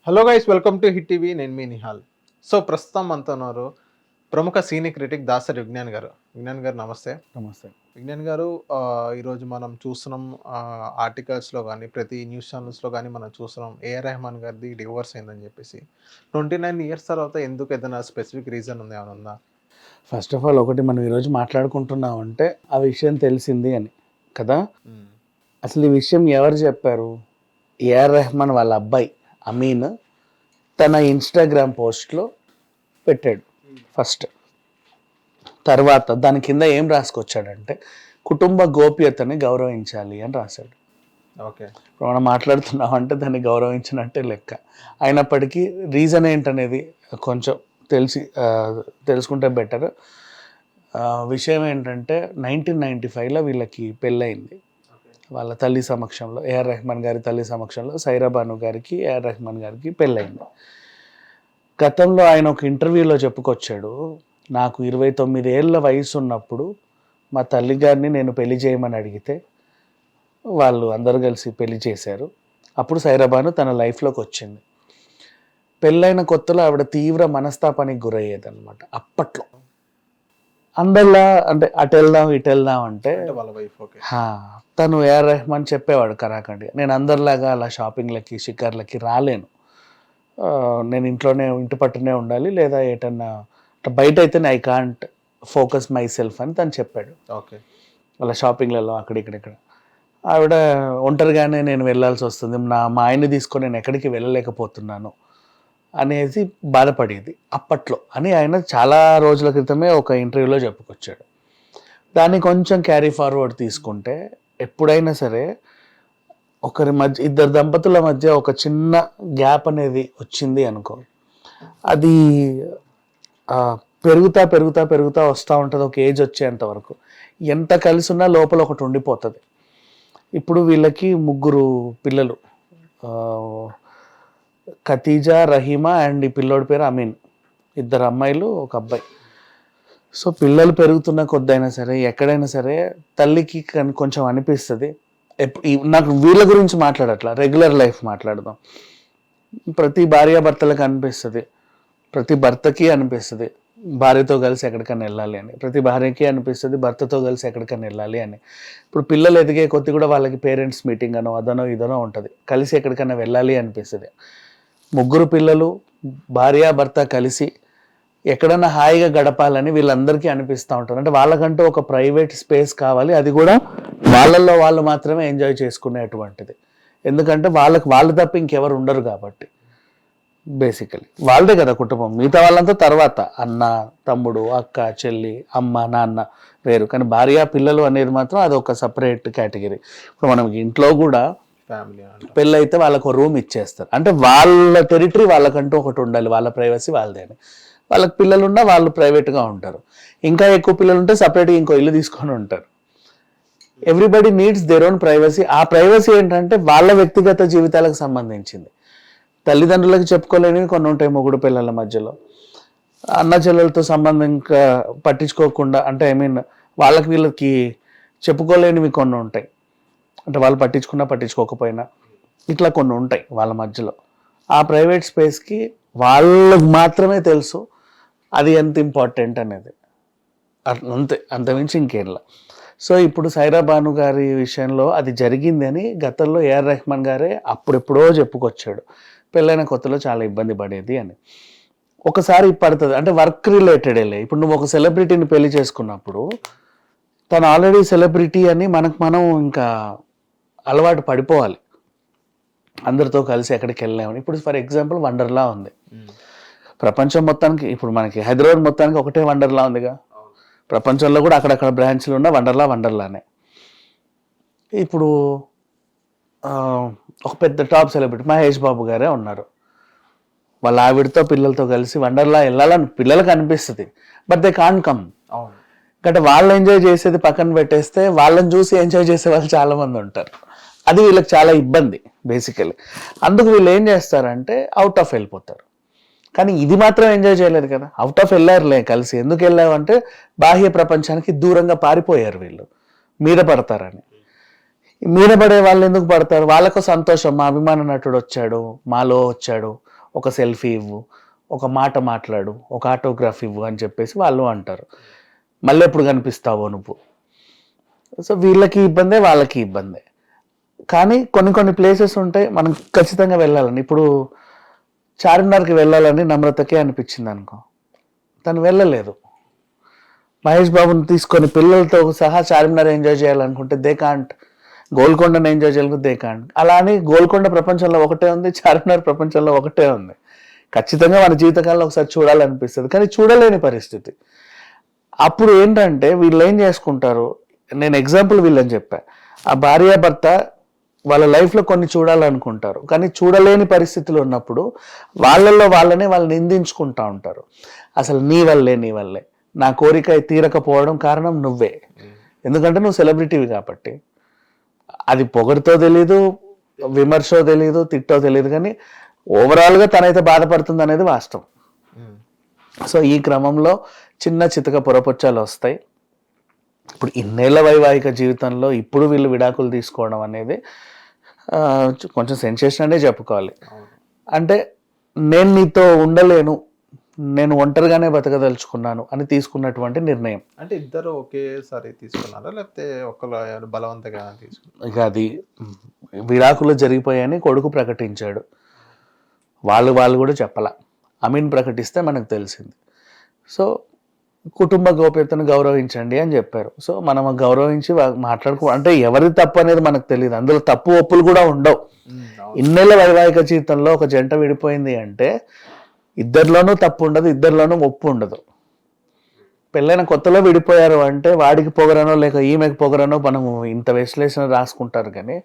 Hello guys, welcome to hit TV. నేను మీ Nihal. So ప్రస్తుతం మనతో ఉన్నారు ప్రముఖ సీనియర్ క్రిటిక్ దాసరి విజ్ఞాన్ గారు. విజ్ఞాన్ గారు నమస్తే. నమస్తే. విజ్ఞాన్ గారు, ఈరోజు మనం చూస్తున్నాం, ఆర్టికల్స్లో కానీ ప్రతి న్యూస్ ఛానల్స్లో కానీ మనం చూస్తున్నాం ఏఆర్ రెహమాన్ గారిది డివోర్స్ అయిందని చెప్పేసి. 29 ఇయర్స్ తర్వాత ఎందుకు, ఏదైనా స్పెసిఫిక్ రీజన్ ఉంది, ఏమైనా ఉందా? ఫస్ట్ ఆఫ్ ఆల్ ఒకటి మనం ఈరోజు మాట్లాడుకుంటున్నాం అంటే ఆ విషయం తెలిసింది అని కదా. అసలు ఈ విషయం ఎవరు చెప్పారు? ఏఆర్ రెహమాన్ వాళ్ళ అబ్బాయి అమీన్ తన ఇన్స్టాగ్రామ్ పోస్ట్లో పెట్టాడు ఫస్ట్. తర్వాత దాని కింద ఏం రాసుకొచ్చాడంటే కుటుంబ గోప్యతని గౌరవించాలి అని రాశాడు. ఓకే, ఇప్పుడు మనం మాట్లాడుతున్నాం అంటే దాన్ని గౌరవించినట్టే లెక్క. అయినప్పటికీ రీజన్ ఏంటనేది కొంచెం తెలుసుకుంటే బెటర్. విషయం ఏంటంటే 1995లో వీళ్ళకి పెళ్ళయింది. వాళ్ళ తల్లి సమక్షంలో, ఏఆర్ రెహమాన్ గారి తల్లి సమక్షంలో సైరా బాను గారికి ఏఆర్ రెహమాన్ గారికి పెళ్ళయింది. గతంలో ఆయన ఒక ఇంటర్వ్యూలో చెప్పుకొచ్చాడు, నాకు 29 ఏళ్ళ వయసు ఉన్నప్పుడు మా తల్లి గారిని నేను పెళ్లి చేయమని అడిగితే వాళ్ళు అందరూ కలిసి పెళ్లి చేశారు. అప్పుడు సైరా బాను తన లైఫ్లోకి వచ్చింది. పెళ్ళైన కొత్తలో ఆవిడ తీవ్ర మనస్తాపానికి గురయ్యేదన్నమాట. అప్పట్లో అందరిలా అంటే అటు వెళ్దాం ఇటు వెళ్దాం అంటే వాళ్ళ వైఫ్. ఓకే, తను ఏఆర్ రెహమాన్ చెప్పేవాడు కరాఖండిగా, నేను అందరిలాగా అలా షాపింగ్లకి షికార్లకి రాలేను, నేను ఇంటి పట్టునే ఉండాలి, లేదా ఏటన్నా బయట అయితేనే I can't focus my self అని తను చెప్పాడు. ఓకే, అలా షాపింగ్లలో అక్కడిక్కడ. ఆవిడ ఒంటరిగానే నేను వెళ్ళాల్సి వస్తుంది, మా ఆయన్ని తీసుకొని నేను ఎక్కడికి వెళ్ళలేకపోతున్నాను అనేది బాధపడేది అప్పట్లో అని ఆయన చాలా రోజుల క్రితమే ఒక ఇంటర్వ్యూలో చెప్పుకొచ్చాడు. దాన్ని కొంచెం క్యారీ ఫార్వర్డ్ తీసుకుంటే ఎప్పుడైనా సరే ఇద్దరు దంపతుల మధ్య ఒక చిన్న గ్యాప్ అనేది వచ్చింది అనుకో, అది పెరుగుతా పెరుగుతా పెరుగుతా వస్తూ ఉంటుంది. ఒక ఏజ్ వచ్చేంత వరకు ఎంత కలిసి ఉన్నా లోపల ఒకటి ఉండిపోతుంది. ఇప్పుడు వీళ్ళకి 3 పిల్లలు, ఖతీజా, రహీమా అండ్ ఈ పిల్లోడి పేరు అమీన్. 2 అమ్మాయిలు 1 అబ్బాయి. సో పిల్లలు పెరుగుతున్న కొద్దైనా సరే ఎక్కడైనా సరే తల్లికి కొంచెం అనిపిస్తుంది. నాకు వీళ్ళ గురించి మాట్లాడట్లా, రెగ్యులర్ లైఫ్ మాట్లాడదాం. ప్రతి భార్యాభర్తలకు అనిపిస్తుంది, ప్రతి భర్తకి అనిపిస్తుంది భార్యతో కలిసి ఎక్కడికైనా వెళ్ళాలి అని, ప్రతి భార్యకి అనిపిస్తుంది భర్తతో కలిసి ఎక్కడికైనా వెళ్ళాలి అని. ఇప్పుడు పిల్లలు ఎదిగే కొద్ది కూడా వాళ్ళకి పేరెంట్స్ మీటింగ్ అనో అదనో ఇదనో ఉంటుంది, కలిసి ఎక్కడికైనా వెళ్ళాలి అనిపిస్తుంది. 3 పిల్లలు భార్యాభర్త కలిసి ఎక్కడైనా హాయిగా గడపాలని వీళ్ళందరికీ అనిపిస్తూ ఉంటుంది. అంటే వాళ్ళకంటూ ఒక ప్రైవేట్ స్పేస్ కావాలి, అది కూడా వాళ్ళల్లో వాళ్ళు మాత్రమే ఎంజాయ్ చేసుకునేటువంటిది. ఎందుకంటే వాళ్ళు తప్ప ఇంకెవరు ఉండరు కాబట్టి. బేసికలీ వాళ్ళదే కదా కుటుంబం, మిగతా వాళ్ళంతా తర్వాత అన్న, తమ్ముడు, అక్క, చెల్లి, అమ్మ, నాన్న వేరు. కానీ భార్య, పిల్లలు అనేది మాత్రం అది ఒక సపరేట్ కేటగిరీ. ఇప్పుడు మనం ఇంట్లో కూడా ఫ్యామిలీ పెళ్ళి అయితే వాళ్ళకు రూమ్ ఇచ్చేస్తారు, అంటే వాళ్ళ టెరిటరీ వాళ్ళకంటూ ఒకటి ఉండాలి, వాళ్ళ ప్రైవసీ వాళ్ళదే. వాళ్ళకి పిల్లలు ఉన్నా వాళ్ళు ప్రైవేట్గా ఉంటారు. ఇంకా ఎక్కువ పిల్లలు ఉంటే సపరేట్గా ఇంకో ఇల్లు తీసుకొని ఉంటారు. Everybody needs their own privacy. ఆ ప్రైవసీ ఏంటంటే వాళ్ళ వ్యక్తిగత జీవితాలకు సంబంధించింది. తల్లిదండ్రులకు చెప్పుకోలేనివి కొన్ని ఉంటాయి మొగుడు పిల్లల మధ్యలో. అన్న చెల్లెలతో సంబంధం ఇంకా పట్టించుకోకుండా, అంటే వాళ్ళకి వీళ్ళకి చెప్పుకోలేనివి కొన్ని ఉంటాయి. అంటే వాళ్ళు పట్టించుకున్నా పట్టించుకోకపోయినా ఇట్లా కొన్ని ఉంటాయి వాళ్ళ మధ్యలో. ఆ ప్రైవేట్ స్పేస్కి వాళ్ళకు మాత్రమే తెలుసు అది ఎంత ఇంపార్టెంట్ అనేది. అంతే, అంతమించి ఇంకేంలా. సో ఇప్పుడు సైరా బాను గారి విషయంలో అది జరిగింది అని గతంలో ఏఆర్ రెహమాన్ గారే అప్పుడెప్పుడో చెప్పుకొచ్చాడు, పెళ్ళైన కొత్తలో చాలా ఇబ్బంది పడేది అని. ఒకసారి పడుతుంది అంటే వర్క్ రిలేటెడే. ఇప్పుడు నువ్వు ఒక సెలబ్రిటీని పెళ్లి చేసుకున్నప్పుడు తను ఆల్రెడీ సెలబ్రిటీ అని మనం ఇంకా అలవాటు పడిపోవాలి, అందరితో కలిసి ఎక్కడికి వెళ్ళామని. ఇప్పుడు ఫర్ ఎగ్జాంపుల్ వండర్లా ఉంది ప్రపంచం మొత్తానికి. ఇప్పుడు మనకి హైదరాబాద్ మొత్తానికి ఒకటే వండర్లా ఉందిగా, ప్రపంచంలో కూడా అక్కడక్కడ బ్రాంచ్లు ఉన్న వండర్లానే. ఇప్పుడు ఒక పెద్ద టాప్ సెలబ్రిటీ మహేష్ బాబు గారే ఉన్నారు. వాళ్ళ ఆవిడతో పిల్లలతో కలిసి వండర్లా వెళ్ళాలని పిల్లలకు అనిపిస్తుంది, బట్ దే కాంట్ కమ్. అంటే వాళ్ళు ఎంజాయ్ చేసేది పక్కన పెట్టేస్తే వాళ్ళని చూసి ఎంజాయ్ చేసే వాళ్ళు చాలా మంది ఉంటారు. అది వీళ్ళకి చాలా ఇబ్బంది బేసికలీ. అందుకు వీళ్ళు ఏం చేస్తారంటే అవుట్ ఆఫ్ వెళ్ళిపోతారు. కానీ ఇది మాత్రం ఎంజాయ్ చేయలేదు కదా, అవుట్ ఆఫ్ వెళ్ళారులే కలిసి. ఎందుకు వెళ్ళామంటే బాహ్య ప్రపంచానికి దూరంగా పారిపోయారు వీళ్ళు, మీద పడతారని. మీద పడే వాళ్ళు ఎందుకు పడతారు? వాళ్ళకు సంతోషం, మా అభిమాన నటుడు వచ్చాడు, మాలో వచ్చాడు, ఒక సెల్ఫీ ఇవ్వు, ఒక మాట మాట్లాడు, ఒక ఆటోగ్రాఫ్ ఇవ్వు అని చెప్పేసి వాళ్ళు అంటారు. మళ్ళీ ఎప్పుడు కనిపిస్తావో నువ్వు. సో వీళ్ళకి ఇబ్బందే, వాళ్ళకి ఇబ్బందే. కానీ కొన్ని ప్లేసెస్ ఉంటాయి మనం ఖచ్చితంగా వెళ్ళాలని. ఇప్పుడు చార్మినార్కి వెళ్ళాలని నమ్రతకే అనిపించింది అనుకో, తను వెళ్ళలేదు. మహేష్ బాబుని తీసుకొని పిల్లలతో సహా చార్మినార్ ఎంజాయ్ చేయాలనుకుంటే దే కాంట్. గోల్కొండను ఎంజాయ్ చేయాలనుకుంటే దే కాంట్. అలా అని గోల్కొండ ప్రపంచంలో ఒకటే ఉంది, చార్మినార్ ప్రపంచంలో ఒకటే ఉంది. ఖచ్చితంగా మన జీవితకాలంలో ఒకసారి చూడాలనిపిస్తుంది, కానీ చూడలేని పరిస్థితి. అప్పుడు ఏంటంటే వీళ్ళు ఏం చేసుకుంటారు, నేను ఎగ్జాంపుల్ వీళ్ళని చెప్పా, ఆ భార్యాభర్త వాళ్ళ లైఫ్లో కొన్ని చూడాలనుకుంటారు, కానీ చూడలేని పరిస్థితులు ఉన్నప్పుడు వాళ్ళని వాళ్ళు నిందించుకుంటా ఉంటారు. అసలు నీ వల్లే నా కోరిక తీరకపోవడం కారణం నువ్వే, ఎందుకంటే నువ్వు సెలబ్రిటీవి కాబట్టి. అది పొగరుతో తెలీదు, విమర్శో తెలీదు, తిట్టో తెలియదు, కానీ ఓవరాల్గా తనైతే బాధపడుతుంది అనేది వాస్తవం. సో ఈ క్రమంలో చిన్న చితక పొరపొచ్చాలు వస్తాయి. ఇప్పుడు ఇన్నేళ్ల వైవాహిక జీవితంలో ఇప్పుడు వీళ్ళు విడాకులు తీసుకోవడం అనేది కొంచెం సెన్సేషన్ అనే చెప్పుకోవాలి. అంటే నేను నీతో ఉండలేను, నేను ఒంటరిగానే బతకదలుచుకున్నాను అని తీసుకున్నటువంటి నిర్ణయం. అంటే ఇద్దరు ఒకేసారి తీసుకున్నారా, లేకపోతే ఒకరు బలవంతంగా తీసుకున్నారు? ఇక అది విడాకులు జరిగిపోయాయని కొడుకు ప్రకటించాడు, వాళ్ళు కూడా చెప్పాల. అమీన్ ప్రకటిస్తే మనకు తెలిసింది. సో కుటుంబ గోప్యతను గౌరవించండి అని చెప్పారు. సో మనం గౌరవించి అంటే ఎవరి తప్పు అనేది మనకు తెలియదు, అందులో తప్పు ఒప్పులు కూడా ఉండవు. ఇన్నేళ్ల వైవాహిక జీవితంలో ఒక జంట విడిపోయింది అంటే ఇద్దరిలోనూ తప్పు ఉండదు, ఇద్దరిలోనూ ఒప్పు ఉండదు. పెళ్ళైన కొత్తలో విడిపోయారు అంటే వాడికి పొగరనో లేక ఈమెకి పొగరనో మనం ఇంత విశ్లేషణ రాసుకుంటారు. కానీ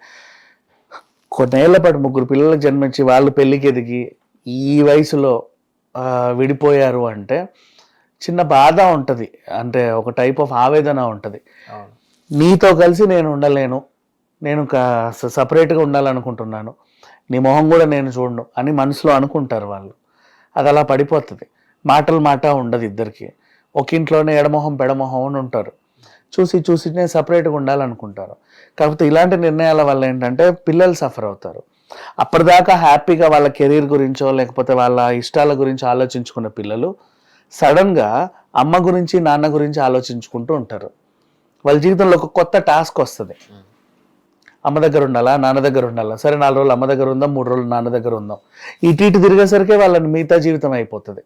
కొన్నేళ్ల పాటు 3 పిల్లలకు జన్మించి వాళ్ళు పెళ్ళికి ఎదిగి ఈ వయసులో విడిపోయారు అంటే చిన్న బాధ ఉంటుంది, అంటే ఒక టైప్ ఆఫ్ ఆవేదన ఉంటుంది. నీతో కలిసి నేను ఉండలేను, నేను సపరేట్గా ఉండాలనుకుంటున్నాను, నీ మొహం కూడా నేను చూడను అని మనసులో అనుకుంటారు వాళ్ళు. అది అలా పడిపోతుంది. మాట ఉండదు ఇద్దరికి. ఒక ఇంట్లోనే ఎడమొహం పెడమొహం అని ఉంటారు. చూసి నేను సపరేట్గా ఉండాలనుకుంటారు. కాకపోతే ఇలాంటి నిర్ణయాల వల్ల ఏంటంటే పిల్లలు సఫర్ అవుతారు. అప్పటిదాకా హ్యాపీగా వాళ్ళ కెరీర్ గురించో లేకపోతే వాళ్ళ ఇష్టాల గురించి ఆలోచించుకున్న పిల్లలు సడన్గా అమ్మ గురించి నాన్న గురించి ఆలోచించుకుంటూ ఉంటారు. వాళ్ళ జీవితంలో ఒక కొత్త టాస్క్ వస్తుంది. అమ్మ దగ్గర ఉండాలా, నాన్న దగ్గర ఉండాలా, సరే 4 రోజులు అమ్మ దగ్గర ఉందాం, 3 రోజులు నాన్న దగ్గర ఉందాం. ఇటు తిరిగేసరికి వాళ్ళని మిగతా జీవితం అయిపోతుంది.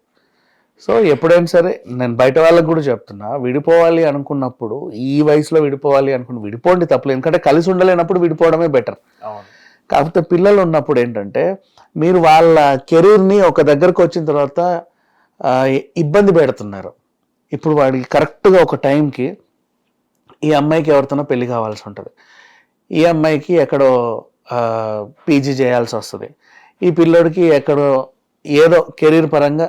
సో ఎప్పుడైనా సరే నేను బయట వాళ్ళకి కూడా చెప్తున్నా, విడిపోవాలి అనుకున్నప్పుడు ఈ వయసులో విడిపోండి, తప్పలేదు. ఎందుకంటే కలిసి ఉండలేనప్పుడు విడిపోవడమే బెటర్. కాకపోతే పిల్లలు ఉన్నప్పుడు ఏంటంటే మీరు వాళ్ళ కెరీర్ని ఒక దగ్గరకు వచ్చిన తర్వాత ఇబ్బంది పెడుతున్నారు. ఇప్పుడు వాడికి కరెక్ట్గా ఒక టైంకి ఈ అమ్మాయికి ఎవరితోనో పెళ్లి కావాల్సి ఉంటుంది, ఈ అమ్మాయికి ఎక్కడో పీజీ చేయాల్సి వస్తుంది, ఈ పిల్లోడికి ఎక్కడో ఏదో కెరీర్ పరంగా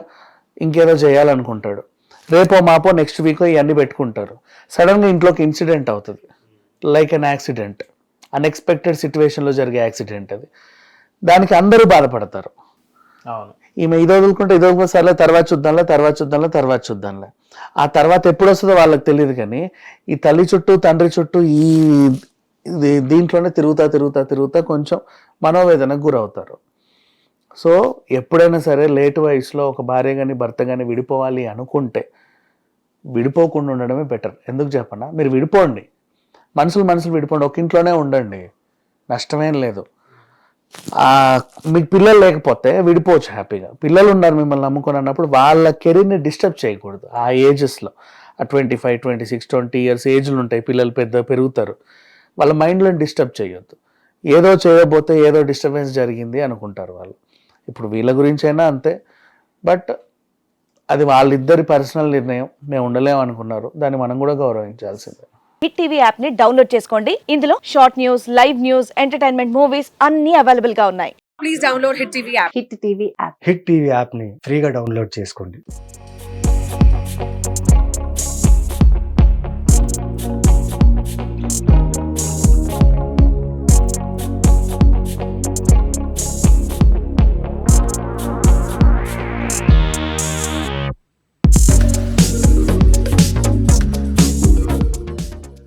ఇంకేదో చేయాలనుకుంటాడు. రేపో మాపో నెక్స్ట్ వీకో ఇవన్నీ పెట్టుకుంటారు. సడన్గా ఇంట్లోకి ఇన్సిడెంట్ అవుతుంది, లైక్ అన్ యాక్సిడెంట్, అన్ఎక్స్పెక్టెడ్ సిచ్యువేషన్లో జరిగే యాక్సిడెంట్ అది. దానికి అందరూ బాధపడతారు. అవును, ఈమె ఇది వదులుకుంటే సర్లే తర్వాత చూద్దాంలే. ఆ తర్వాత ఎప్పుడు వస్తుందో వాళ్ళకి తెలియదు. కానీ ఈ తల్లి చుట్టూ తండ్రి చుట్టూ దీంట్లోనే తిరుగుతా కొంచెం మనోవేదనకు గురవుతారు. సో ఎప్పుడైనా సరే లేటు వయసులో ఒక భార్య కానీ భర్త కానీ విడిపోవాలి అనుకుంటే విడిపోకుండా ఉండడమే బెటర్. ఎందుకు చెప్పనా, మీరు విడిపోండి, మనుషులు విడిపోండి, ఒక ఇంట్లోనే ఉండండి, నష్టమేం లేదు. మీకు పిల్లలు లేకపోతే విడిపోవచ్చు హ్యాపీగా. పిల్లలు ఉన్నారు మిమ్మల్ని నమ్ముకొని అన్నప్పుడు వాళ్ళ కెరీర్ని డిస్టర్బ్ చేయకూడదు. ఆ ఏజెస్లో 25, 26, 20 ఇయర్స్ ఏజ్లు ఉంటాయి, పిల్లలు పెరుగుతారు, వాళ్ళ మైండ్లో డిస్టర్బ్ చేయొద్దు. ఏదో చేయబోతే ఏదో డిస్టర్బెన్స్ జరిగింది అనుకుంటారు వాళ్ళు. ఇప్పుడు వీళ్ళ గురించి అయినా అంతే, బట్ అది వాళ్ళిద్దరి పర్సనల్ నిర్ణయం. మేము ఉండలేము అనుకున్నారు, దాన్ని మనం కూడా గౌరవించాల్సిందే. హిట్ టీవీ యాప్ ని డౌన్లోడ్ చేసుకోండి. ఇందులో short news, live news, entertainment movies అన్ని అవైలబుల్ గా ఉన్నాయి. Please download hit TV app. Hit TV app ని ఫ్రీగా డౌన్లోడ్ చేసుకోండి.